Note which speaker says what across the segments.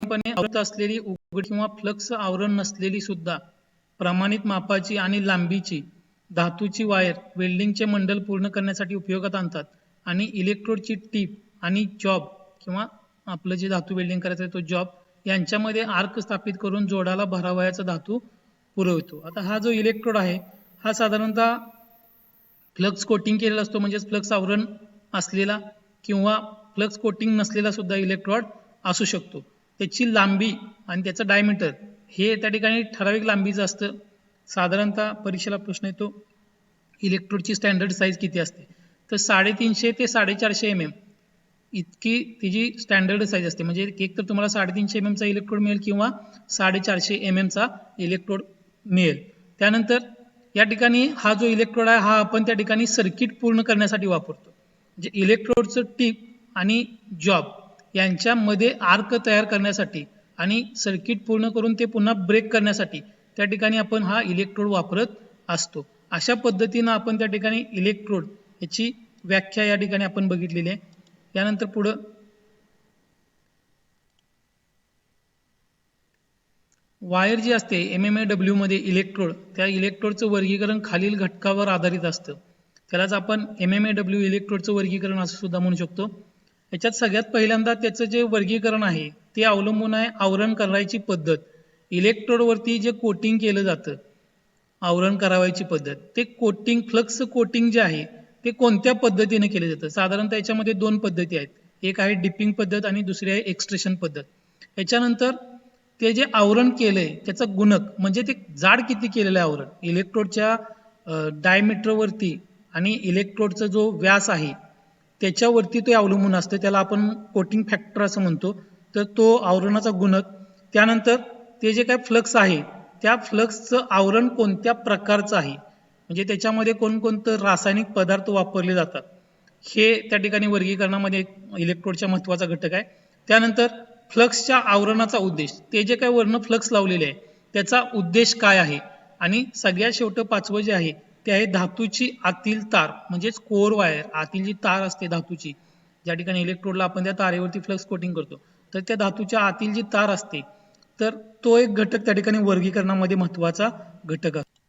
Speaker 1: पूर्णपणे आवृत असलेली उघड किंवा फ्लक्स आवरण नसलेली सुद्धा प्रमाणित मापाची आणि लांबीची धातूची वायर वेल्डिंगचे मंडल पूर्ण करण्यासाठी उपयोगात आणतात आणि इलेक्ट्रोडची टीप आणि जॉब किंवा आपलं जे धातू वेल्डिंग करायचं आहे तो जॉब यांच्यामध्ये आर्क स्थापित करून जोडाला भरावयाचा धातू पुरवतो. आता हा जो इलेक्ट्रोड आहे हा साधारणतः फ्लक्स कोटिंग केलेला असतो, म्हणजेच फ्लक्स आवरण असलेला किंवा फ्लक्स कोटिंग नसलेला सुद्धा इलेक्ट्रोड असू शकतो. त्याची लांबी आणि त्याचं डायमीटर हे त्या ठिकाणी ठराविक लांबीचं असतं. साधारणतः परीक्षेला प्रश्न येतो इलेक्ट्रोडची स्टँडर्ड साईज किती असते, तर 350 ते 450 mm इतकी तिची स्टँडर्ड साईज असते. म्हणजे एक तर तुम्हाला 350 mm चा इलेक्ट्रोड मिळेल किंवा 450 mm चा इलेक्ट्रोड मिळेल. त्यानंतर या ठिकाणी हा जो इलेक्ट्रोड आहे हा आपण त्या ठिकाणी सर्किट पूर्ण करण्यासाठी वापरतो. म्हणजे इलेक्ट्रोडचं टिप आणि जॉब यांच्यामध्ये आर्क तयार करण्यासाठी आणि सर्किट पूर्ण करून ते पुन्हा ब्रेक करण्यासाठी त्या ठिकाणी आपण हा इलेक्ट्रोड वापरत असतो. अशा पद्धतीनं आपण त्या ठिकाणी इलेक्ट्रोड याची व्याख्या या ठिकाणी आपण बघितलेली आहे. यानंतर पुढं वायर जी असते MMAW मध्ये इलेक्ट्रोड, त्या इलेक्ट्रोडचं वर्गीकरण खालील घटकावर आधारित असतं. त्यालाच आपण MMAW इलेक्ट्रोडचं वर्गीकरण असं सुद्धा म्हणू शकतो. याच्यात सगळ्यात पहिल्यांदा त्याचं जे वर्गीकरण आहे ते अवलंबून आहे आवरण करायची पद्धत. इलेक्ट्रोडवरती जे कोटिंग केलं जातं आवरण करावायची पद्धत, ते कोटिंग फ्लक्स कोटिंग जे आहे ते कोणत्या पद्धतीने केले जातं. साधारणतः याच्यामध्ये दोन पद्धती आहेत, एक आहे डिपिंग पद्धत आणि दुसरी आहे एक्सट्रेशन पद्धत. याच्यानंतर ते जे आवरण केलंय त्याचा गुणक म्हणजे ते जाड किती केलेलं आहे आवरण इलेक्ट्रोडच्या डायमीटरवरती आणि इलेक्ट्रोडचा जो व्यास आहे त्याच्यावरती ते अवलंबून असतं. त्याला आपण कोटिंग फॅक्टर असं म्हणतो. तर तो आवरणाचा गुणक, त्यानंतर ते जे काय फ्लक्स आहे त्या फ्लक्सचं आवरण कोणत्या प्रकारचं आहे, म्हणजे त्याच्यामध्ये कोणकोणतं रासायनिक पदार्थ वापरले जातात, हे त्या ठिकाणी वर्गीकरणामध्ये इलेक्ट्रोडच्या महत्त्वाचा घटक आहे. त्यानंतर फ्लक्सच्या आवरणाचा उद्देश, ते जे काही वर्ण फ्लक्स लावलेले आहे त्याचा उद्देश काय आहे, आणि सगळ्यात शेवट पाचवं जे आहे ते आहे धातूची आतील तार म्हणजेच कोर वायर. आतील जी तार असते धातूची, ज्या ठिकाणी इलेक्ट्रोडला आपण त्या तारेवरती फ्लक्स कोटिंग करतो, तर त्या धातूच्या आतील जी तार असते तर तो एक घटक त्या ठिकाणी वर्गीकरणामध्ये महत्त्वाचा घटक असतो.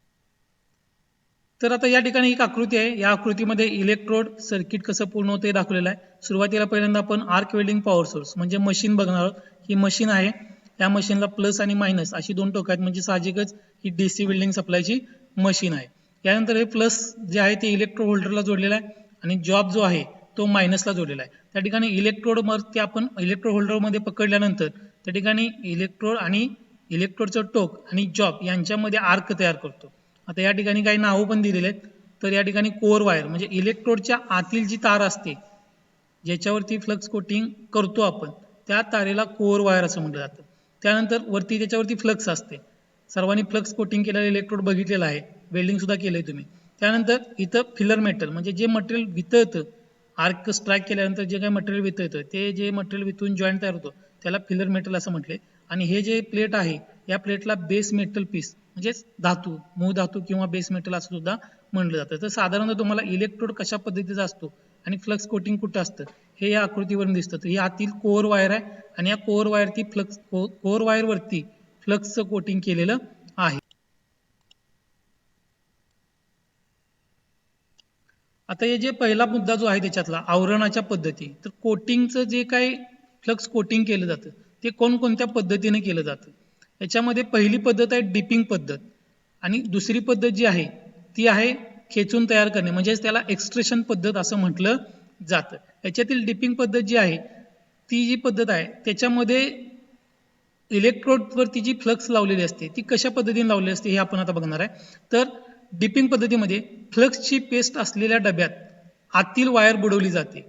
Speaker 1: तर आता या ठिकाणी एक आकृती आहे, या आकृतीमध्ये इलेक्ट्रोड सर्किट कसं पूर्ण होतं हे दाखवलेलं आहे. सुरुवातीला पहिल्यांदा आपण आर्क वेल्डिंग पॉवर सोर्स म्हणजे मशीन बघणार आहोत. ही मशीन आहे, या मशीनला प्लस आणि मायनस अशी दोन टोकं आहेत, म्हणजे साहजिकच ही DC वेल्डिंग सप्लायची मशीन आहे. यानंतर हे प्लस जे आहे ते इलेक्ट्रोड होल्डरला जोडलेला आहे आणि जॉब जो आहे तो मायनसला जोडलेला आहे. त्या ठिकाणी इलेक्ट्रोडवरती आपण इलेक्ट्रोड होल्डरमध्ये पकडल्यानंतर त्या ठिकाणी इलेक्ट्रोड आणि इलेक्ट्रोडचं टोक आणि जॉब यांच्यामध्ये आर्क तयार करतो. आता या ठिकाणी काही नावं पण दिलेले आहेत. तर या ठिकाणी कोर वायर म्हणजे इलेक्ट्रोडच्या आतील जी तार असते ज्याच्यावरती फ्लक्स कोटिंग करतो आपण, त्या तारेला कोर वायर असं म्हटलं जातं. त्यानंतर वरती त्याच्यावरती फ्लक्स असते. सर्वांनी फ्लक्स कोटिंग केलेलं इलेक्ट्रोड बघितलेलं आहे, वेल्डिंग सुद्धा केलंय तुम्ही. त्यानंतर इथं फिलर मेटल म्हणजे जे मटेरियल वितळतं, आर्क स्ट्राईक केल्यानंतर जे काही मटेरियल वितळतं ते जे मटेरियल वितळून जॉईंट तयार होतो त्याला फिलर मेटल असं म्हटले. आणि हे जे प्लेट आहे या प्लेटला बेस मेटल पीस म्हणजेच धातू, मूळ धातू किंवा बेस मेटल असं सुद्धा म्हटलं जातं. तर साधारणतः तुम्हाला इलेक्ट्रोड कशा पद्धतीचा असतो आणि फ्लक्स कोटिंग कुठं असतं हे या आकृतीवरून दिसतं. तर ही आतील कोर वायर आहे आणि या कोर वायरती कोर वायरवरती फ्लक्सचं कोटिंग केलेलं आहे. आता हे जे पहिला मुद्दा जो आहे त्याच्यातला आवरणाच्या पद्धती, तर कोटिंगचं जे काही फ्लक्स कोटिंग केलं जातं ते कोणकोणत्या पद्धतीने केलं जातं. याच्यामध्ये पहिली पद्धत आहे डिपिंग पद्धत आणि दुसरी पद्धत जी आहे ती आहे खेचून तयार करणे म्हणजेच त्याला एक्सट्रेशन पद्धत असं म्हटलं जातं. याच्यातील डिपिंग पद्धत जी आहे ती जी पद्धत आहे त्याच्यामध्ये इलेक्ट्रोडवरती जी फ्लक्स लावलेली असते ती कशा पद्धतीने लावलेली असते हे आपण आता बघणार आहे. तर डिपिंग पद्धतीमध्ये फ्लक्सची पेस्ट असलेल्या डब्यात आतील वायर बुडवली जाते.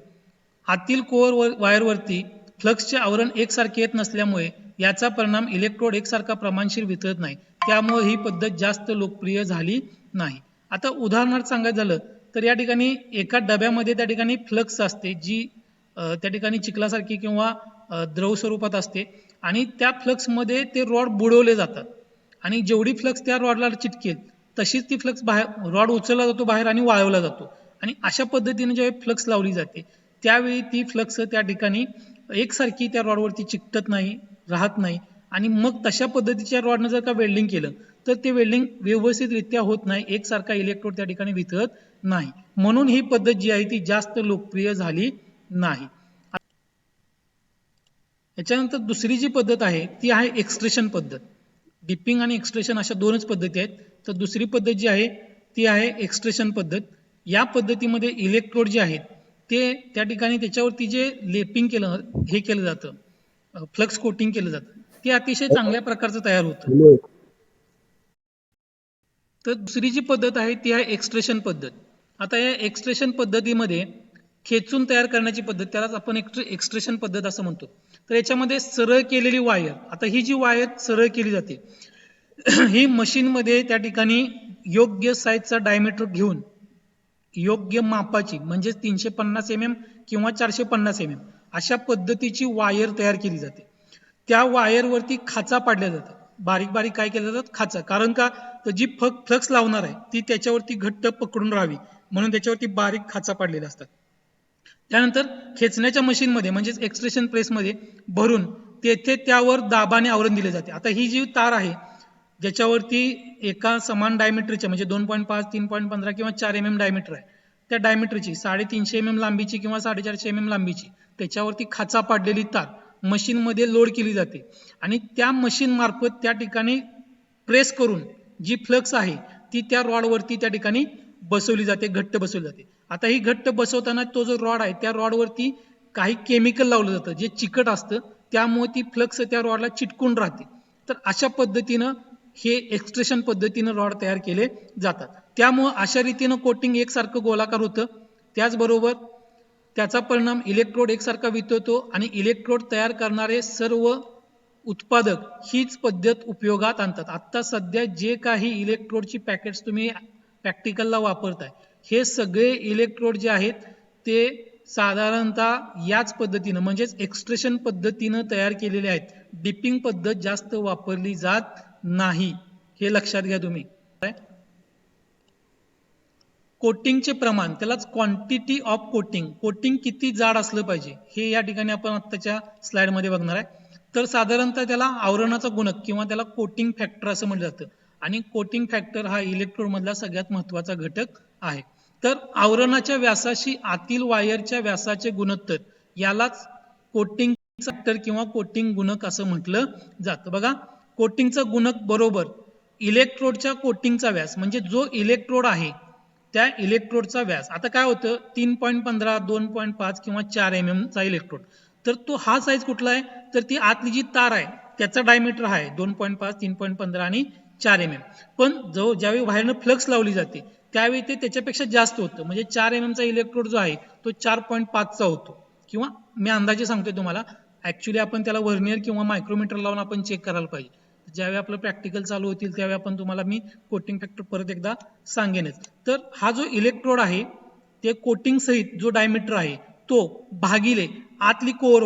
Speaker 1: आतील कोर वायरवरती फ्लक्सचे आवरण एकसारखे येत नसल्यामुळे याचा परिणाम इलेक्ट्रोड एकसारखा प्रमाणशीर वितळत नाही, त्यामुळे ही पद्धत जास्त लोकप्रिय झाली नाही. आता उदाहरणार्थ सांगायचं झालं तर या ठिकाणी एका डब्यामध्ये त्या ठिकाणी फ्लक्स असते जी त्या ठिकाणी चिखलासारखी किंवा द्रव स्वरूपात असते आणि त्या फ्लक्समध्ये ते रॉड बुडवले जातात आणि जेवढी फ्लक्स त्या रॉडला चिटकेल तशीच ती फ्लक्स बाहेर रॉड उचलला जातो बाहेर आणि वाळवला जातो. आणि अशा पद्धतीने जेव्हा फ्लक्स लावली जाते त्यावेळी ती फ्लक्स त्या ठिकाणी एकसारखी त्या रॉडवरती चिकटत नाही, राहत नाही आणि मग तशा पद्धतीच्या रॉडनं जर का वेल्डिंग केलं तर ते वेल्डिंग व्यवस्थितरित्या होत नाही, एकसारखा इलेक्ट्रोड त्या ठिकाणी वितळत नाही. म्हणून ही पद्धत जी आहे ती जास्त लोकप्रिय झाली नाही. याच्यानंतर दुसरी जी पद्धत आहे ती आहे एक्सट्रेशन पद्धत. डिपिंग आणि एक्सट्रेशन अशा दोनच पद्धती आहेत. तर दुसरी पद्धत जी आहे ती आहे एक्सट्रेशन पद्धत. या पद्धतीमध्ये इलेक्ट्रोड जे आहेत ते त्या ठिकाणी त्याच्यावरती जे लेपिंग केलं जातं, फ्लक्स कोटिंग केलं जातं, ते अतिशय चांगल्या प्रकारचं तयार होतं. तर दुसरी जी पद्धत आहे ती आहे एक्सट्रेशन पद्धत. आता या एक्सट्रेशन पद्धतीमध्ये खेचून तयार करण्याची पद्धत, त्यालाच आपण एक्सट्रेशन पद्धत असं म्हणतो. तर याच्यामध्ये सरळ केलेली वायर, आता ही जी वायर सरळ केली जाते ही मशीनमध्ये त्या ठिकाणी योग्य साईजचा डायमीटर घेऊन योग्य मापाची म्हणजे 350 mm किंवा 450 mm अशा पद्धतीची वायर तयार केली जाते. त्या वायरवरती खाचा पाडल्या जातात, बारीक बारीक काय केलं जातात, खाचा. कारण का, तर जी फ्लक्स लावणार आहे ती त्याच्यावरती घट्ट पकडून राहावी म्हणून त्याच्यावरती बारीक खाचा पाडलेले असतात. त्यानंतर खेचण्याच्या मशीनमध्ये म्हणजेच एक्सट्रेशन प्रेसमध्ये भरून तेथे त्यावर दाबाने आवरण दिले जाते. आता ही जी तार आहे ज्याच्यावरती एका समान डायमीटरच्या म्हणजे 2.5, 3.15 किंवा 4 mm डायमीटर आहे, त्या डायमीटरची 350 mm लांबीची किंवा 450 mm लांबीची त्याच्यावरती खाचा पाडलेली तार मशीनमध्ये लोड केली जाते आणि त्या मशीन मार्फत त्या ठिकाणी प्रेस करून जी फ्लक्स आहे ती त्या रॉडवरती त्या ठिकाणी बसवली जाते, घट्ट बसवली जाते. आता ही घट्ट बसवताना तो जो रॉड आहे त्या रॉडवरती काही केमिकल लावलं जातं जे चिकट असतं, त्यामुळे ती फ्लक्स त्या रॉडला चिटकून राहते. तर अशा पद्धतीनं हे एक्सट्रेशन पद्धतीनं रॉड तयार केले जातात. त्यामुळे अशा रीतीनं कोटिंग एकसारखं गोलाकार होतं. त्याचबरोबर त्याचा परिणाम इलेक्ट्रोड एकसारखा वितळतो आणि इलेक्ट्रोड तयार करणारे सर्व उत्पादक हीच पद्धत उपयोगात आणतात. आता सध्या जे काही इलेक्ट्रोडची पॅकेट्स तुम्ही प्रॅक्टिकलला वापरताय हे सगळे इलेक्ट्रोड जे आहेत ते साधारणतः याच पद्धतीनं म्हणजेच एक्सट्रेशन पद्धतीनं तयार केलेले आहेत. डिपिंग पद्धत जास्त वापरली जात नाही, हे लक्षात घ्या तुम्ही. कोटिंगचे प्रमाण, त्यालाच क्वांटिटी ऑफ कोटिंग, कोटिंग किती जाड असलं पाहिजे हे या ठिकाणी आपण आत्ताच्या स्लाइडमध्ये बघणार आहे. तर साधारणतः त्याला आवरणाचा गुणक किंवा त्याला कोटिंग फॅक्टर असं म्हटलं जातं आणि कोटिंग फॅक्टर हा इलेक्ट्रोड मधला सगळ्यात महत्वाचा घटक आहे. तर आवरणाच्या व्यासाशी आतील वायरच्या व्यासाचे गुणोत्तर यालाच कोटिंग फॅक्टर किंवा कोटिंग गुणक असं म्हटलं जातं. बघा, कोटिंगचा गुणक बरोबर इलेक्ट्रोडच्या कोटिंगचा व्यास म्हणजे जो इलेक्ट्रोड आहे त्या इलेक्ट्रोडचा व्यास. आता काय होतं, 3.15, 2.5 किंवा 4 mm चा इलेक्ट्रोड, तर तो हा साईज कुठला आहे, तर ती आतली जी तार आहे त्याचा डायमीटर आहे 2.5, 3.15 आणि 4 mm. पण ज्यावेळी बाहेरनं फ्लक्स लावली जाते त्यावेळी ते त्याच्यापेक्षा जास्त होतं, म्हणजे 4 mm चा इलेक्ट्रोड जो आहे तो 4.5 चा होतो. किंवा मी अंदाजे सांगतोय तुम्हाला, ऍक्च्युली आपण त्याला व्हर्नियर किंवा मायक्रोमीटर लावून आपण चेक करायला पाहिजे. ज्यावेळी आपलं प्रॅक्टिकल चालू होतील त्यावेळी आपण तुम्हाला मी कोटिंग फॅक्टर परत एकदा सांगेनच. तर हा जो इलेक्ट्रोड आहे ते कोटिंग सहित जो डायमीटर आहे तो भागिले आतली कोअर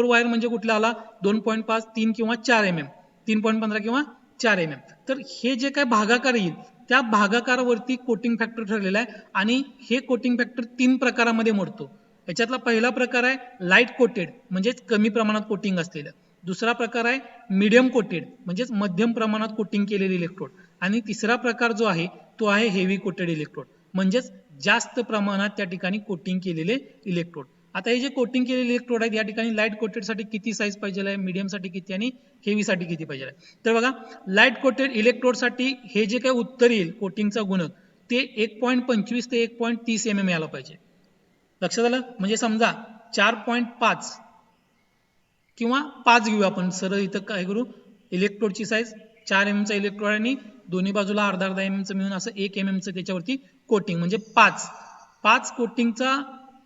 Speaker 1: वायर म्हणजे कुठला आला, 2.5, 3 किंवा 4 mm, 3.15 किंवा 4 mm. तर हे जे काय भागाकार येईल त्या भागाकारावरती कोटिंग फॅक्टर ठरलेला आहे आणि हे कोटिंग फॅक्टर 3 प्रकारामध्ये मोडतो. याच्यातला पहिला प्रकार आहे लाईट कोटेड म्हणजेच कमी प्रमाणात कोटिंग असलेलं. दुसरा प्रकार आहे मीडियम कोटेड म्हणजेच मध्यम प्रमाणात कोटिंग केलेले इलेक्ट्रोड. आणि तिसरा प्रकार जो आहे तो आहे हेवी कोटेड इलेक्ट्रोड म्हणजेच जास्त प्रमाणात त्या ठिकाणी कोटिंग केलेले इलेक्ट्रोड. आता हे जे कोटिंग केलेले इलेक्ट्रोड आहेत या ठिकाणी लाईट कोटेड साठी किती साईज पाहिजे आहे, मीडियम साठी किती आणि हेवी साठी किती पाहिजे आहे. तर बघा, लाईट कोटेड इलेक्ट्रोड साठी हे जे काही उत्तर येईल कोटिंगचा गुणक ते 1.25 ते 1.30 mm यायला पाहिजे. लक्षात आलं, म्हणजे समजा 4.5 किंवा 5 घेऊ आपण सरळ, इथं काय करू, इलेक्ट्रोडची साईज 4 mm चा इलेक्ट्रोड आणि दोन्ही बाजूला अर्धा mm चं मिळून असं 1 mm चं त्याच्यावरती कोटिंग म्हणजे 5 कोटिंगचा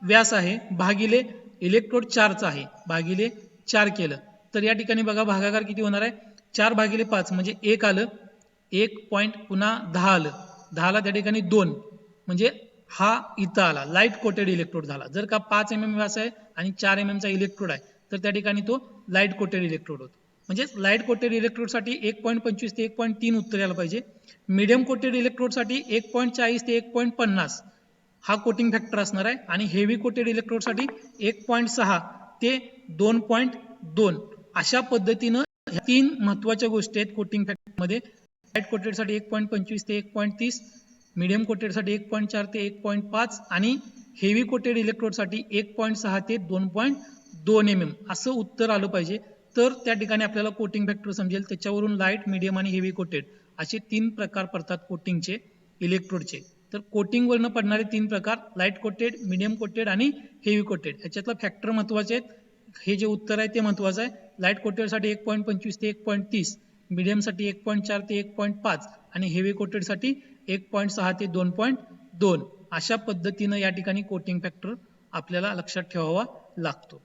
Speaker 1: व्यास आहे भागिले इलेक्ट्रोड 4 चा आहे भागिले 4 केलं तर या ठिकाणी बघा भागाकार किती होणार आहे, 4 भागिले 5 म्हणजे 1 आलं, 1 पॉईंट पुन्हा 10 आलं, 10 ला त्या ठिकाणी 2 म्हणजे हा इथं आला, लाईट कोटेड इलेक्ट्रोड झाला. जर का 5 mm व्यास आहे आणि 4 mm चा इलेक्ट्रोड आहे तर त्या ठिकाणी तो लाईट कोटेड इलेक्ट्रोड होतो. म्हणजे लाईट कोटेड इलेक्ट्रोड साठी 1.25 ते 1.3 उत्तर यायला पाहिजे. मीडियम कोटेड इलेक्ट्रोड साठी 1.40 ते 1.50 हा कोटिंग फॅक्टर असणार आहे आणि हेवी कोटेड इलेक्ट्रोड साठी 1.6 ते 2.2 अशा पद्धतीनं ह्या 3 महत्त्वाच्या गोष्टी आहेत कोटिंग फॅक्टरमध्ये. लाईट कोटेडसाठी 1.25 ते 1.30, मीडियम कोटेडसाठी 1.4 ते 1.5 आणि हेवी कोटेड इलेक्ट्रोडसाठी 1.6 ते 2.2 mm असं उत्तर आलं पाहिजे. तर त्या ठिकाणी आपल्याला कोटिंग फॅक्टर समजेल. त्याच्यावरून लाईट, मीडियम आणि हेवी कोटेड असे 3 प्रकार पडतात कोटिंगचे, इलेक्ट्रोडचे. तर कोटिंग वरनं पडणारे 3 प्रकार लाईट कोटेड, मीडियम कोटेड आणि हेवी कोटेड. याच्यातलं फॅक्टर महत्वाचे आहेत. हे जे उत्तर आहे ते महत्वाचं आहे. लाईट कोटेडसाठी 1.25 ते 1.30, मीडियमसाठी 1.4 ते 1.5 आणि हेवी कोटेडसाठी 1.6 ते 2.2 अशा पद्धतीनं या ठिकाणी कोटिंग फॅक्टर आपल्याला लक्षात ठेवावा लागतो.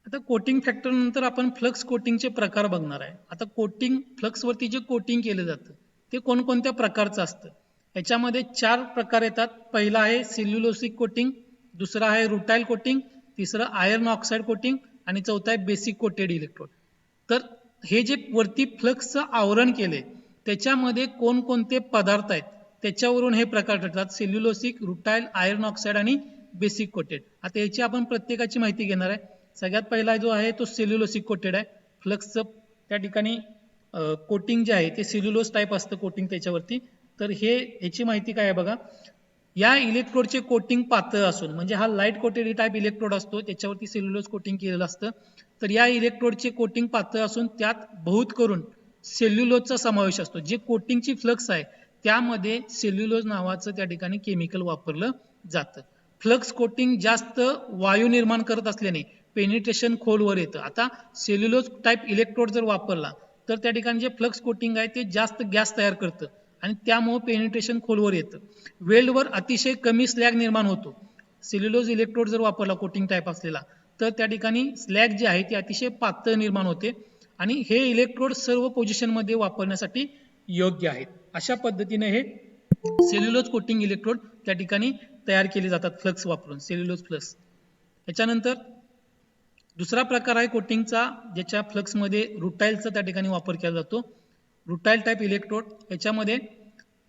Speaker 1: आता कोटिंग फॅक्टर नंतर आपण फ्लक्स कोटिंगचे प्रकार बघणार आहे. आता कोटिंग फ्लक्स वरती जे कोटिंग केलं जातं ते कोणकोणत्या प्रकारचं असतं. याच्यामध्ये 4 प्रकार येतात. पहिला आहे सेल्युलोसिक कोटिंग, दुसरा आहे रुटाइल कोटिंग, तिसरं आयर्न ऑक्साईड कोटिंग आणि चौथा आहे बेसिक कोटेड इलेक्ट्रोड. तर हे जे वरती फ्लक्सचं आवरण केले त्याच्यामध्ये कोणकोणते पदार्थ आहेत त्याच्यावरून हे प्रकार ठरतात. सेल्युलोसिक, रुटाइल, आयर्न ऑक्साईड आणि बेसिक कोटेड. आता याची आपण प्रत्येकाची माहिती घेणार आहे. सगळ्यात पहिला जो आहे तो सेल्युलोसिक कोटेड आहे. फ्लक्सचं त्या ठिकाणी कोटिंग जे आहे ते सेल्युलोज टाईप असतं कोटिंग त्याच्यावरती. तर ह्याची माहिती काय आहे बघा. या इलेक्ट्रोडचे कोटिंग पातळ असून, म्हणजे हा लाईट कोटेड टाईप इलेक्ट्रोड असतो त्याच्यावरती सेल्युलोज कोटिंग केलेलं असतं. तर या इलेक्ट्रोडचे कोटिंग पातळ असून त्यात बहुत करून सेल्युलोजचा समावेश असतो. जे कोटिंगची फ्लक्स आहे त्यामध्ये सेल्युलोज नावाचं त्या ठिकाणी केमिकल वापरलं जातं. फ्लक्स कोटिंग जास्त वायू निर्माण करत असल्याने पेनिट्रेशन खोलवर येतं. आता सेल्युलोज टाईप इलेक्ट्रोड जर वापरला तर त्या ठिकाणी जे फ्लक्स कोटिंग आहे ते जास्त गॅस तयार करतं आणि त्यामुळे पेनिट्रेशन खोलवर येतं. वेल्डवर अतिशय कमी स्लॅग निर्माण होतो. सेल्युलोज इलेक्ट्रोड जर वापरला कोटिंग टाईप असलेला तर त्या ठिकाणी स्लॅग जे आहे ते अतिशय पातळ निर्माण होते आणि हे इलेक्ट्रोड सर्व पोझिशनमध्ये वापरण्यासाठी योग्य आहेत. अशा पद्धतीने हे सेल्युलोज कोटिंग इलेक्ट्रोड त्या ठिकाणी तयार केले जातात फ्लक्स वापरून, सेल्युलोज फ्लक्स. याच्यानंतर दुसरा प्रकार आहे कोटिंगचा ज्याच्या फ्लक्समध्ये रुटाइलचा त्या ठिकाणी वापर केला जातो. Rutile type electrode. याच्यामध्ये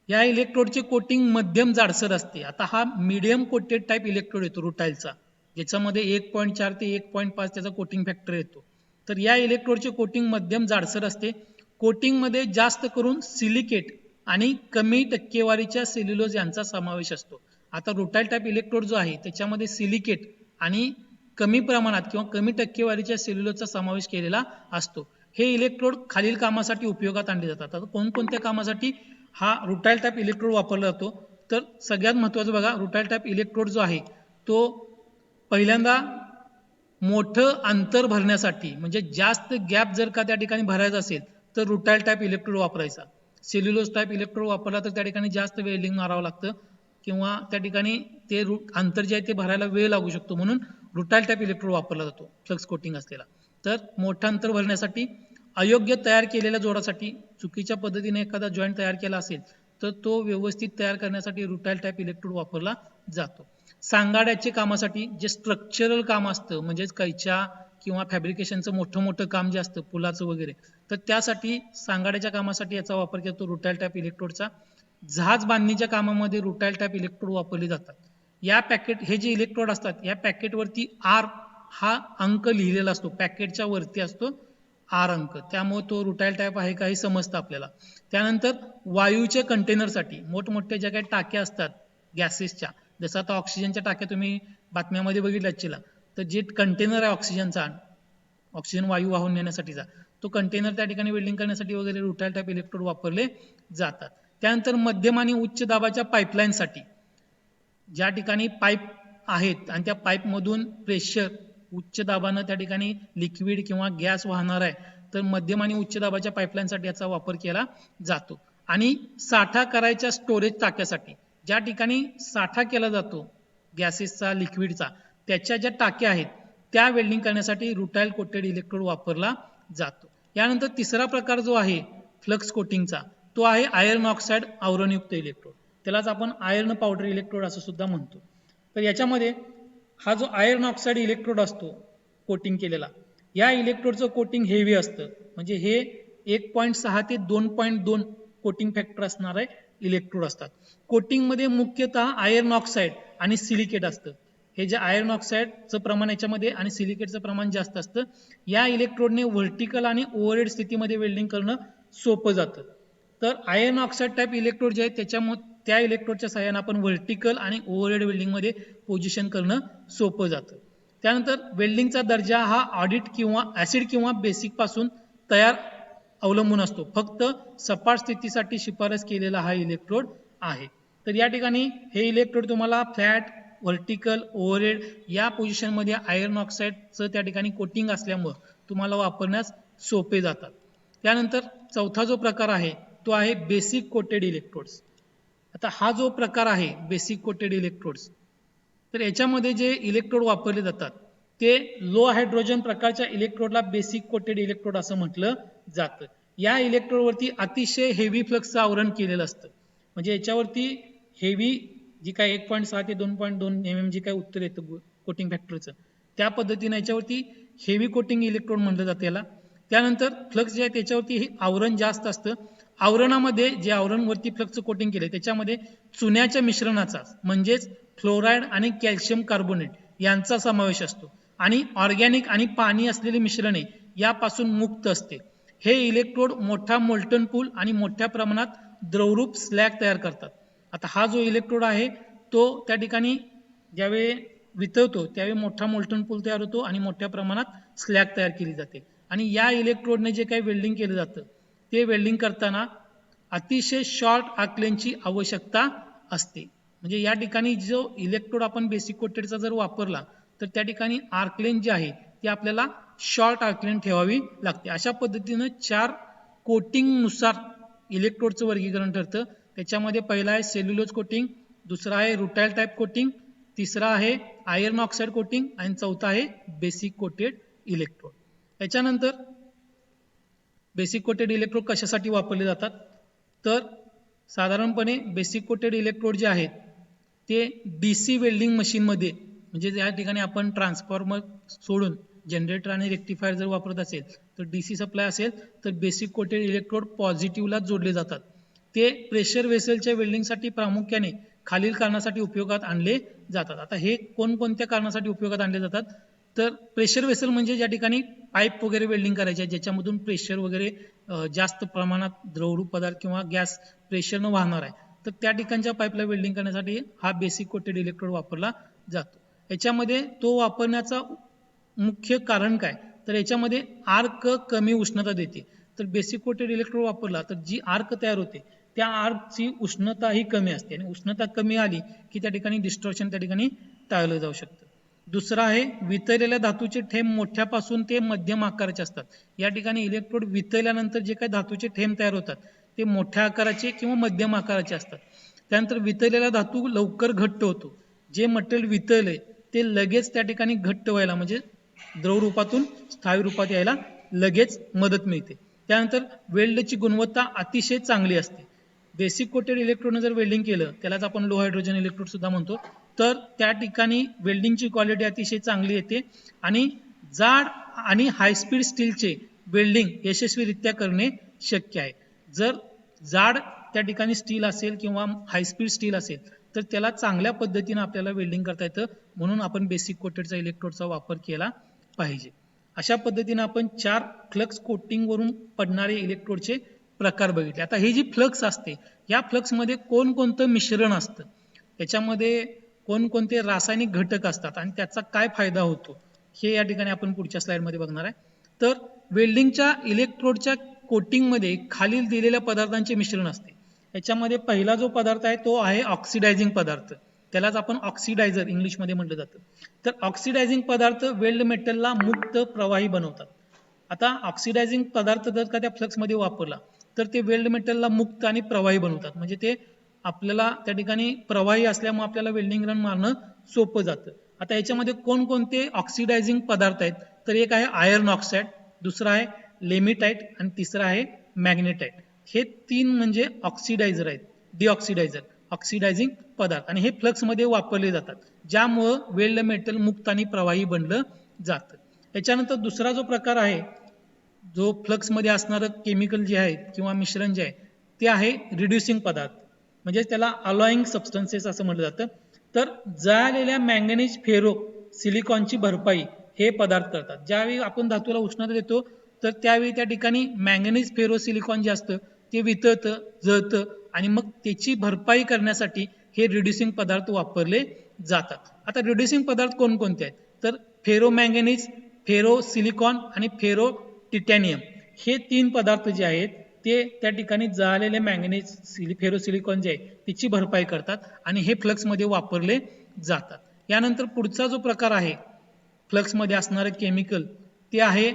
Speaker 1: या इलेक्ट्रोडचे कोटिंग मध्यम जाडसर असते. आता हा मीडियम कोटेड टाईप इलेक्ट्रोड येतो रुटाइलचा, ज्याच्यामध्ये 1.4 ते 1.5 त्याचा कोटिंग फॅक्टर येतो. तर या इलेक्ट्रोडचे कोटिंग मध्यम जाडसर असते. कोटिंगमध्ये जास्त करून सिलिकेट आणि कमी टक्केवारीच्या सेल्युलोज यांचा समावेश असतो. आता रुटाइल टाईप इलेक्ट्रोड जो आहे त्याच्यामध्ये सिलिकेट आणि कमी प्रमाणात किंवा कमी टक्केवारीच्या सेल्युलोजचा समावेश केलेला असतो. हे इलेक्ट्रोड खालील कामासाठी उपयोगात आणले जातात. आता कोणकोणत्या कामासाठी हा रुटाइल टाईप इलेक्ट्रोड वापरला जातो. तर सगळ्यात महत्त्वाचं बघा, रुटाइल टाईप इलेक्ट्रोड जो आहे तो पहिल्यांदा मोठं अंतर भरण्यासाठी, म्हणजे जास्त गॅप जर का त्या ठिकाणी भरायचा असेल तर रुटाइल टाईप इलेक्ट्रोड वापरायचा. सेल्युलोज टाईप इलेक्ट्रोड वापरला तर त्या ठिकाणी जास्त वेल्डिंग मारावं लागतं किंवा त्या ठिकाणी ते अंतर जे आहे ते भरायला वेळ लागू शकतो. म्हणून रुटाइल टाईप इलेक्ट्रोड वापरला जातो फ्लक्स कोटिंग असलेला. तर मोठं अंतर भरण्यासाठी, अयोग्य तयार केलेल्या जोडासाठी, चुकीच्या पद्धतीने एखादा जॉईंट तयार केला असेल तर तो व्यवस्थित तयार करण्यासाठी रुटाइल टाईप इलेक्ट्रोड वापरला जातो. सांगाड्याचे कामासाठी, जे स्ट्रक्चरल काम असतं म्हणजेच कैच्या किंवा फॅब्रिकेशनचं मोठं काम जे असतं पुलाचं वगैरे, तर त्यासाठी सांगाड्याच्या कामासाठी याचा वापर केला रुटाइल टाईप इलेक्ट्रोडचा. जहाज बांधणीच्या कामामध्ये रुटाइल टाईप इलेक्ट्रोड वापरले जातात. या पॅकेट, हे जे इलेक्ट्रोड असतात या पॅकेटवरती आर हा अंक लिहिलेला असतो, पॅकेटच्या वरती असतो आर अंक, त्यामुळे तो रुटाइल टाईप आहे का हे समजतं आपल्याला. त्यानंतर वायूच्या कंटेनरसाठी, मोठमोठ्या ज्या काही टाक्या असतात गॅसेसच्या, जसं आता ऑक्सिजनच्या टाक्या तुम्ही बातम्यामध्ये बघितल्याच चिला, तर जे कंटेनर आहे ऑक्सिजनचा, ऑक्सिजन वायू वाहून नेण्यासाठीचा, तो कंटेनर त्या ठिकाणी वेल्डिंग करण्यासाठी वगैरे रुटाइल टाईप इलेक्ट्रोड वापरले जातात. त्यानंतर मध्यम आणि उच्च दाबाच्या पाईपलाईनसाठी, ज्या ठिकाणी पाईप आहेत आणि त्या पाईपमधून प्रेशर उच्च दाबानं त्या ठिकाणी लिक्विड किंवा गॅस वाहणार आहे, तर मध्यम आणि उच्च दाबाच्या पाईपलाईनसाठी याचा वापर केला जातो. आणि साठा करायच्या स्टोरेज टाक्यासाठी, ज्या ठिकाणी साठा केला जातो गॅसेसचा, लिक्विडचा, त्याच्या ज्या टाक्या आहेत त्या वेल्डिंग करण्यासाठी रुटाइल कोटेड इलेक्ट्रोड वापरला जातो. यानंतर तिसरा प्रकार जो आहे फ्लक्स कोटिंगचा तो आहे आयर्न ऑक्साईड आवरणयुक्त इलेक्ट्रोड. त्यालाच आपण आयर्न पावडर इलेक्ट्रोड असं सुद्धा म्हणतो. तर याच्यामध्ये हा जो आयर्न ऑक्साईड इलेक्ट्रोड असतो कोटिंग केलेला, या इलेक्ट्रोडचं कोटिंग हेवी असतं, म्हणजे हे 1.6 ते 2.2 कोटिंग फॅक्टर असणारे इलेक्ट्रोड असतात. कोटिंगमध्ये मुख्यतः आयर्न ऑक्साईड आणि सिलिकेट असतं. हे जे आयर्न ऑक्साईडचं प्रमाण याच्यामध्ये आणि सिलिकेटचं प्रमाण जास्त असतं. या इलेक्ट्रोडने व्हर्टिकल आणि ओव्हरहेड स्थितीमध्ये वेल्डिंग करणं सोपं जातं. तर आयर्न ऑक्साईड टाईप इलेक्ट्रोड जे आहेत त्या इलेक्ट्रोडच्या सहाय्याने आपण व्हर्टिकल आणि ओव्हरहेड वेल्डिंगमध्ये पोझिशन करणं सोपं जातं. त्यानंतर वेल्डिंगचा दर्जा हा ऑडिट किंवा ऍसिड किंवा बेसिक पासून तयार अवलंबून असतो. फक्त सपाट स्थितीसाठी शिफारस केलेला हा इलेक्ट्रोड आहे. तर या ठिकाणी हे इलेक्ट्रोड तुम्हाला फ्लॅट, व्हर्टिकल, ओव्हरहेड या पोझिशनमध्ये आयर्न ऑक्साईडचं त्या ठिकाणी कोटिंग असल्यामुळं तुम्हाला वापरण्यास सोपे जातात. त्यानंतर चौथा जो प्रकार आहे तो आहे बेसिक कोटेड इलेक्ट्रोड्स. आता हा जो प्रकार आहे बेसिक कोटेड इलेक्ट्रोड्स, तर याच्यामध्ये जे इलेक्ट्रोड वापरले जातात ते लो हायड्रोजन प्रकारच्या इलेक्ट्रोडला बेसिक कोटेड इलेक्ट्रोड असं म्हटलं जातं. या इलेक्ट्रोडवरती अतिशय हेवी फ्लक्सचं आवरण केलेलं असतं. म्हणजे याच्यावरती हेवी जी काय 1.6 ते 2.2 mm जे काय उत्तर येतं कोटिंग फॅक्टरचं, त्या पद्धतीने याच्यावरती हेवी कोटिंग इलेक्ट्रोड म्हटलं जातं याला. त्यानंतर फ्लक्स जे आहे त्याच्यावरती हे आवरण जास्त असतं. आवरणामध्ये जे आवरणवरती फ्लक्सचं कोटिंग केलं त्याच्यामध्ये चुन्याच्या मिश्रणाचा म्हणजेच फ्लोराईड आणि कॅल्शियम कार्बोनेट यांचा समावेश असतो आणि ऑर्गॅनिक आणि पाणी असलेली मिश्रणे यापासून मुक्त असते. हे इलेक्ट्रोड मोठा मोल्टन पूल आणि मोठ्या प्रमाणात द्रवरूप स्लॅग तयार करतात. आता हा जो इलेक्ट्रोड आहे तो त्या ठिकाणी ज्यावेळी वितळतो त्यावेळी मोठा मोल्टन पूल तयार होतो आणि मोठ्या प्रमाणात स्लॅग तयार केली जाते. आणि या इलेक्ट्रोडने जे काही वेल्डिंग केलं जातं ते वेल्डिंग करताना अतिशय शॉर्ट आर्क लेन्थची आवश्यकता असते. म्हणजे या ठिकाणी जो इलेक्ट्रोड आपण बेसिक कोटेडचा जर वापरला तर त्या ठिकाणी आर्क लेन्थ जी आहे ती आपल्याला शॉर्ट आर्क लेन्थ ठेवावी लागते. अशा पद्धतीनं 4 कोटिंगनुसार इलेक्ट्रोडचं वर्गीकरण ठरतं. त्याच्यामध्ये पहिला आहे सेल्युलोज कोटिंग, दुसरा आहे रुटाइल टाईप कोटिंग, तिसरा आहे आयर्न ऑक्साईड कोटिंग आणि चौथा आहे बेसिक कोटेड इलेक्ट्रोड. त्याच्यानंतर बेसिक कोटेड इलेक्ट्रोड कशासाठी वापरले जातात, तर साधारणपणे बेसिक कोटेड इलेक्ट्रोड जे आहेत ते DC वेल्डिंग मशीनमध्ये, म्हणजे या ठिकाणी आपण ट्रान्सफॉर्मर सोडून जनरेटर आणि रेक्टिफायर जर वापरत असेल तर DC सप्लाय असेल तर बेसिक कोटेड इलेक्ट्रोड पॉझिटिव्हला जोडले जातात. ते प्रेशर वेसलच्या वेल्डिंगसाठी प्रामुख्याने खालील कारणासाठी उपयोगात आणले जातात. आता हे कोणकोणत्या कारणासाठी उपयोगात आणले जातात, तर प्रेशर वेसल म्हणजे ज्या ठिकाणी पाईप वगैरे वेल्डिंग करायचे ज्याच्यामधून प्रेशर वगैरे जास्त प्रमाणात द्रवरूप पदार्थ किंवा गॅस प्रेशरनं वाहणार आहे, तर त्या ठिकाणच्या पाईपला वेल्डिंग करण्यासाठी हा बेसिक कोटेड इलेक्ट्रोड वापरला जातो. याच्यामध्ये तो वापरण्याचा मुख्य कारण काय, तर याच्यामध्ये आर्क कमी उष्णता देते. तर बेसिक कोटेड इलेक्ट्रोड वापरला तर जी आर्क तयार होते त्या आर्कची उष्णता ही कमी असते आणि उष्णता कमी आली की त्या ठिकाणी डिस्टॉर्शन त्या ठिकाणी टाळलं जाऊ शकतं. दुसरा आहे वितळलेल्या धातूचे थेंब मोठ्यापासून ते मध्यम आकाराचे असतात. या ठिकाणी इलेक्ट्रोड वितळल्यानंतर जे काही धातूचे थेंब तयार होतात ते मोठ्या आकाराचे किंवा मध्यम आकाराचे असतात. त्यानंतर वितळलेला धातू लवकर घट्ट होतो. जे मटेरियल वितळले ते लगेच त्या ठिकाणी घट्ट व्हायला म्हणजे द्रव रूपातून स्थायू रूपात यायला लगेच मदत मिळते. त्यानंतर वेल्डची गुणवत्ता अतिशय चांगली असते. बेसिक कोटेड इलेक्ट्रोडनं जर वेल्डिंग केलं त्यालाच आपण लो हायड्रोजन इलेक्ट्रोड सुद्धा म्हणतो, तर त्या ठिकाणी वेल्डिंगची क्वालिटी अतिशय चांगली येते आणि जाड आणि हायस्पीड स्टीलचे वेल्डिंग यशस्वीरित्या करणे शक्य आहे. जर जाड त्या ठिकाणी स्टील असेल किंवा हायस्पीड स्टील असेल तर त्याला चांगल्या पद्धतीने आपल्याला वेल्डिंग करता येतं, म्हणून आपण बेसिक कोटेडचा इलेक्ट्रोडचा वापर केला पाहिजे. अशा पद्धतीने आपण 4 फ्लक्स कोटिंग वरून पडणारे इलेक्ट्रोडचे प्रकार बघितले. आता ही जी फ्लक्स असते या फ्लक्समध्ये कोणकोणतं मिश्रण असतं, त्याच्यामध्ये कोणकोणते रासायनिक घटक असतात आणि त्याचा काय फायदा होतो हे या ठिकाणी आपण पुढच्या स्लाइडमध्ये बघणार आहे. तर वेल्डिंगच्या इलेक्ट्रोडच्या कोटिंगमध्ये खालील दिलेल्या पदार्थांचे मिश्रण असते. याच्यामध्ये पहिला जो पदार्थ आहे तो आहे ऑक्सिडायझिंग पदार्थ, त्यालाच आपण ऑक्सिडायझर इंग्लिशमध्ये म्हटलं जातं. तर ऑक्सिडायझिंग पदार्थ वेल्ड मेटलला मुक्त प्रवाही बनवतात. आता ऑक्सिडायझिंग पदार्थ जर का त्या फ्लक्समध्ये वापरला तर ते वेल्ड मेटलला मुक्त आणि प्रवाही बनवतात. म्हणजे ते आपल्याला त्या ठिकाणी प्रवाही असल्यामुळे आपल्याला वेल्डिंग रन मारणं सोपं जातं. आता याच्यामध्ये कोणकोणते ऑक्सिडायझिंग पदार्थ आहेत, तर एक आहे आयर्न ऑक्साईड, दुसरा आहे लेमिटाईट आणि तिसरा आहे मॅग्नेटाईट. हे 3 म्हणजे ऑक्सिडायझर आहेत, डिऑक्सिडायझर. ऑक्सिडायझिंग पदार्थ आणि हे फ्लक्समध्ये वापरले जातात, ज्यामुळं वेल्ड मेटल मुक्त आणि प्रवाही बनलं जातं. याच्यानंतर दुसरा जो प्रकार आहे, जो फ्लक्समध्ये असणारं केमिकल जे आहे किंवा मिश्रण जे आहे ते आहे रिड्युसिंग पदार्थ, म्हणजे त्याला अलॉइंग सबस्टन्सेस असं म्हटलं जातं. तर जळालेल्या मॅंगनीज फेरो सिलिकॉनची भरपाई हे पदार्थ करतात. ज्यावेळी आपण धातूला उष्णता देतो तर त्यावेळी त्या ठिकाणी मॅंगनीज फेरो सिलिकॉन जे असतं ते वितळतं, जळतं आणि मग त्याची भरपाई करण्यासाठी हे रिड्युसिंग पदार्थ वापरले जातात. आता रिड्युसिंग पदार्थ कोणकोणते आहेत, तर फेरो मॅंगनीज, फेरो सिलिकॉन आणि फेरो टिटॅनियम हे 3 पदार्थ जे आहेत ते त्या ठिकाणी जळालेले मॅंगनीज फेरो सिलिकॉन जे आहे त्याची भरपाई करतात आणि हे फ्लक्समध्ये वापरले जातात. यानंतर पुढचा जो प्रकार आहे फ्लक्समध्ये असणारं केमिकल ते आहे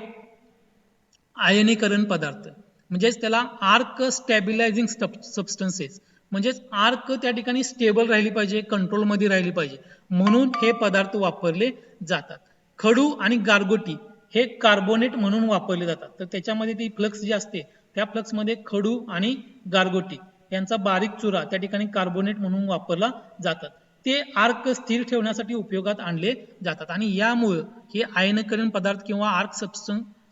Speaker 1: आयनीकरण पदार्थ, म्हणजेच त्याला आर्क स्टॅबिलायझिंग सबस्टन्सेस, म्हणजेच आर्क त्या ठिकाणी स्टेबल राहिली पाहिजे, कंट्रोलमध्ये राहिली पाहिजे म्हणून हे पदार्थ वापरले जातात. खडू आणि गारगोटी हे कार्बोनेट म्हणून वापरले जातात. तर त्याच्यामध्ये ती फ्लक्स जी असते त्या फ्लक्समध्ये खडू आणि गारगोटी यांचा बारीक चुरा त्या ठिकाणी कार्बोनेट म्हणून वापरला जातात. ते आर्क स्थिर ठेवण्यासाठी उपयोगात आणले जातात आणि यामुळे हे आयनीकरण पदार्थ किंवा आर्क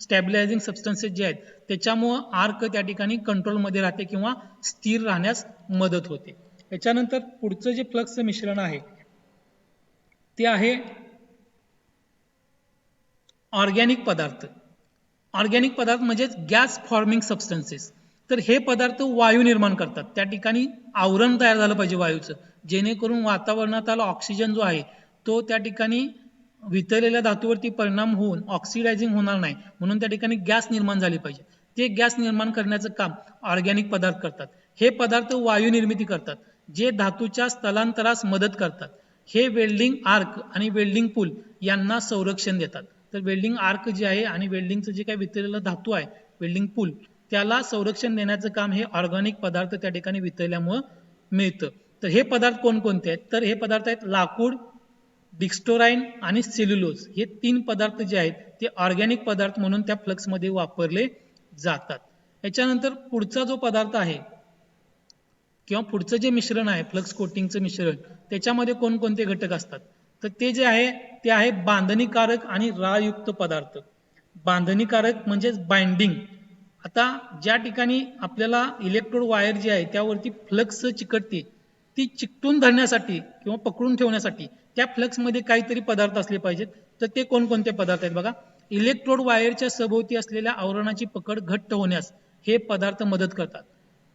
Speaker 1: स्टॅबिलायझिंग सबस्टन्सेस जे आहेत त्याच्यामुळे आर्क त्या ठिकाणी कंट्रोलमध्ये राहते किंवा स्थिर राहण्यास मदत होते. याच्यानंतर पुढचं जे फ्लक्सचं मिश्रण आहे ते आहे ऑर्गॅनिक पदार्थ. ऑर्गॅनिक पदार्थ म्हणजेच गॅस फॉर्मिंग सबस्टन्सेस. तर हे पदार्थ वायू निर्माण करतात, त्या ठिकाणी आवरण तयार झालं पाहिजे वायूचं, जेणेकरून वातावरणात ऑक्सिजन जो आहे तो त्या ठिकाणी वितळलेल्या धातूवरती परिणाम होऊन ऑक्सिडायझिंग होणार नाही म्हणून त्या ठिकाणी गॅस निर्माण झाली पाहिजे. ते गॅस निर्माण करण्याचं काम ऑर्गॅनिक पदार्थ करतात. हे पदार्थ वायू निर्मिती करतात जे धातूच्या स्थलांतरास मदत करतात. हे वेल्डिंग आर्क आणि वेल्डिंग पूल यांना संरक्षण देतात. तर वेल्डिंग आर्क जे आहे आणि वेल्डिंगचं जे काही वितळलेलं धातू आहे वेल्डिंग पूल त्याला संरक्षण देण्याचं काम हे ऑर्गॅनिक पदार्थ त्या ठिकाणी वितळल्यामुळे मिळतं. तर हे पदार्थ कोणकोणते आहेत, तर हे पदार्थ आहेत लाकूड, डिक्स्टोराइन आणि सेल्युलोज. हे 3 पदार्थ जे आहेत ते ऑर्गॅनिक पदार्थ म्हणून त्या फ्लक्समध्ये वापरले जातात. याच्यानंतर पुढचा जो पदार्थ आहे किंवा पुढचं जे मिश्रण आहे फ्लक्स कोटिंगचं मिश्रण त्याच्यामध्ये कोणकोणते घटक असतात, तर ते जे आहे ते आहे बांधणीकारक आणि राळयुक्त पदार्थ. बांधणीकारक म्हणजेच बाइंडिंग. आता ज्या ठिकाणी आपल्याला इलेक्ट्रोड वायर जी आहे त्यावरती फ्लक्स चिकटते ती चिकटून धरण्यासाठी किंवा पकडून ठेवण्यासाठी त्या फ्लक्समध्ये काहीतरी पदार्थ असले पाहिजेत. तर ते कोणकोणते पदार्थ आहेत बघा. इलेक्ट्रोड वायरच्या सभोवती असलेल्या आवरणाची पकड घट्ट होण्यास हे पदार्थ मदत करतात.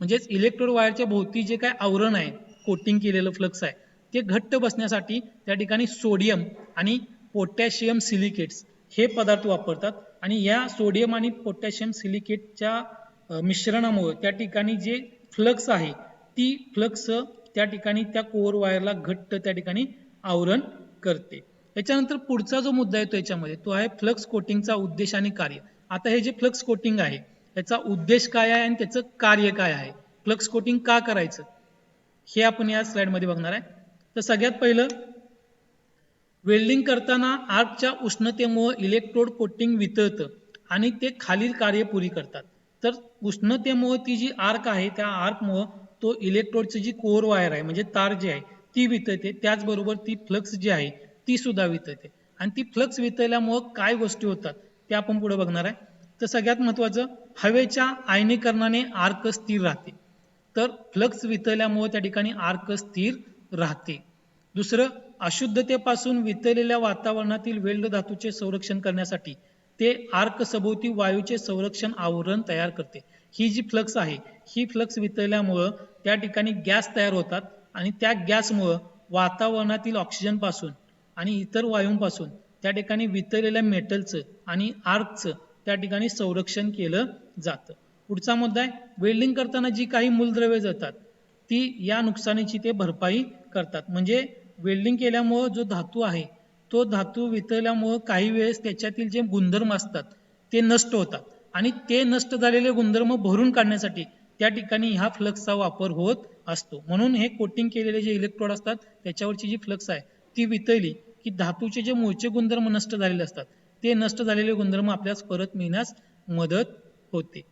Speaker 1: म्हणजेच इलेक्ट्रोड वायरच्या भोवती जे काय आवरण आहे कोटिंग केलेलं फ्लक्स आहे ते घट्ट बसण्यासाठी त्या ठिकाणी सोडियम आणि पोटॅशियम सिलिकेट्स हे पदार्थ वापरतात आणि या सोडियम आणि पोटॅशियम सिलिकेटच्या मिश्रणामुळे त्या ठिकाणी जे फ्लक्स आहे ती फ्लक्स त्या ठिकाणी त्या कोअर वायरला घट्ट त्या ठिकाणी आवरण करते. याच्यानंतर पुढचा जो मुद्दा येतो याच्यामध्ये तो आहे फ्लक्स कोटिंगचा उद्देश आणि कार्य. आता हे जे फ्लक्स कोटिंग आहे याचा उद्देश काय आहे आणि त्याचं कार्य काय आहे, फ्लक्स कोटिंग का करायचं हे आपण या स्लाइडमध्ये बघणार आहे. तर सगळ्यात पहिलं, वेल्डिंग करताना आर्कच्या उष्णतेमुळे इलेक्ट्रोड कोटिंग वितळतं आणि ते खालील कार्य पुरी करतात. तर उष्णतेमुळे ती जी आर्क आहे त्या आर्कमुळे तो इलेक्ट्रोडची जी कोअर वायर आहे म्हणजे तार जी आहे ती वितळते, त्याचबरोबर ती फ्लक्स जी आहे ती सुद्धा वितळते. आणि ती फ्लक्स वितळल्यामुळे काय गोष्टी होतात ते आपण पुढे बघणार आहे. तर सगळ्यात महत्त्वाचं, हवेच्या आयनीकरणाने आर्क स्थिर राहते. तर फ्लक्स वितळल्यामुळे त्या ठिकाणी आर्क स्थिर राहते. दुसरं, अशुद्धतेपासून वितळलेल्या वातावरणातील वेल्ड धातूचे संरक्षण करण्यासाठी ते आर्क सभोवती वायूचे संरक्षण आवरण तयार करते. ही जी फ्लक्स आहे ही फ्लक्स वितळल्यामुळं त्या ठिकाणी गॅस तयार होतात आणि त्या गॅसमुळं वातावरणातील ऑक्सिजन पासून आणि इतर वायूंपासून त्या ठिकाणी वितळलेल्या मेटलचं आणि आर्कचं त्या ठिकाणी संरक्षण केलं जातं. पुढचा मुद्दा आहे, वेल्डिंग करताना जी काही मूलद्रव्ये जातात ती या नुकसानीची ते भरपाई करतात. म्हणजे वेल्डिंग केल्यामुळं जो धातू आहे तो धातू वितळल्यामुळं काही वेळेस त्याच्यातील जे गुणधर्म असतात ते नष्ट होतात आणि ते नष्ट झालेले गुणधर्म भरून काढण्यासाठी त्या ठिकाणी ह्या फ्लक्सचा वापर होत असतो. म्हणून हे कोटिंग केलेले जे इलेक्ट्रोड असतात त्याच्यावरची जी फ्लक्स आहे ती वितळली की धातूचे जे मूळचे गुणधर्म नष्ट झालेले असतात ते नष्ट झालेले गुणधर्म आपल्यास परत मिळण्यास मदत होते.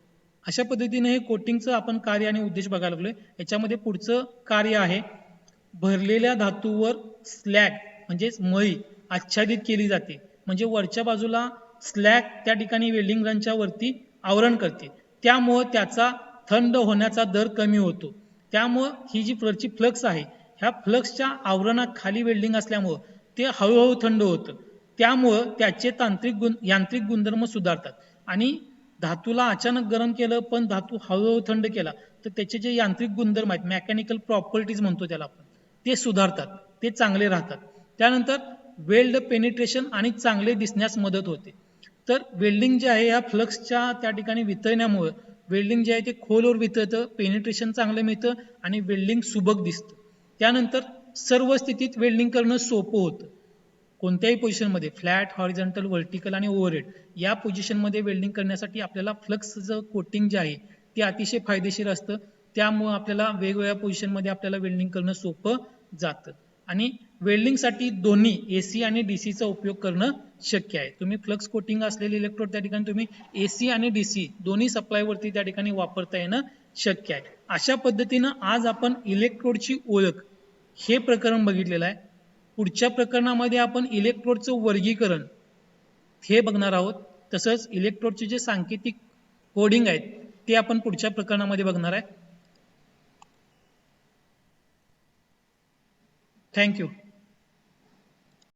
Speaker 1: अशा पद्धतीने हे कोटिंगचं आपण कार्य आणि उद्देश बघायला लागलोय. याच्यामध्ये पुढचं कार्य आहे भरलेल्या धातूवर स्लॅग म्हणजेच मळी आच्छादित केली जाते. म्हणजे वरच्या बाजूला स्लॅग त्या ठिकाणी वेल्डिंग गनच्या वरती आवरण करते. त्यामुळं त्याचा थंड होण्याचा दर कमी होतो. त्यामुळं ही जी वरची फ्लक्स आहे, ह्या फ्लक्सच्या आवरणाखाली वेल्डिंग असल्यामुळं ते हळूहळू थंड होतं. त्यामुळं त्याचे यांत्रिक गुणधर्म सुधारतात. आणि धातूला अचानक गरम केलं पण धातू हळूहळू थंड केला तर त्याचे जे यांत्रिक गुणधर्म आहेत, मेकॅनिकल प्रॉपर्टीज म्हणतो त्याला आपण, ते सुधारतात, ते चांगले राहतात. त्यानंतर वेल्ड पेनिट्रेशन आणि चांगले दिसण्यास मदत होते. तर वेल्डिंग जे आहे या फ्लक्सच्या त्या ठिकाणी वितळण्यामुळे वेल्डिंग जे आहे ते खोलवर वितळतं, पेनिट्रेशन चांगलं मिळतं आणि वेल्डिंग सुबक दिसतं. त्यानंतर सर्व स्थितीत वेल्डिंग करणं सोपं होतं. कोणत्याही पोझिशनमध्ये फ्लॅट, हॉरिझॉन्टल, व्हर्टिकल आणि ओव्हरहेड या पोझिशनमध्ये वेल्डिंग करण्यासाठी आपल्याला फ्लक्सचं कोटिंग जे आहे ते अतिशय फायदेशीर असतं. त्यामुळं आपल्याला वेगवेगळ्या पोझिशनमध्ये आपल्याला वेल्डिंग करणं सोपं जातं. आणि वेल्डिंगसाठी दोन्ही AC आणि DCचा उपयोग करणं शक्य आहे. तुम्ही फ्लक्स कोटिंग असलेले इलेक्ट्रोड त्या ठिकाणी तुम्ही AC आणि DC दोन्ही सप्लायवरती त्या ठिकाणी वापरता येणं शक्य आहे. अशा पद्धतीनं आज आपण इलेक्ट्रोडची ओळख हे प्रकरण बघितलेलं आहे. पुढच्या प्रकरणामध्ये आपण इलेक्ट्रोडचं वर्गीकरण हे बघणार आहोत. तसंच इलेक्ट्रोडचे जे सांकेतिक कोडिंग आहेत ते आपण पुढच्या प्रकरणामध्ये बघणार आहे. थँक्यू.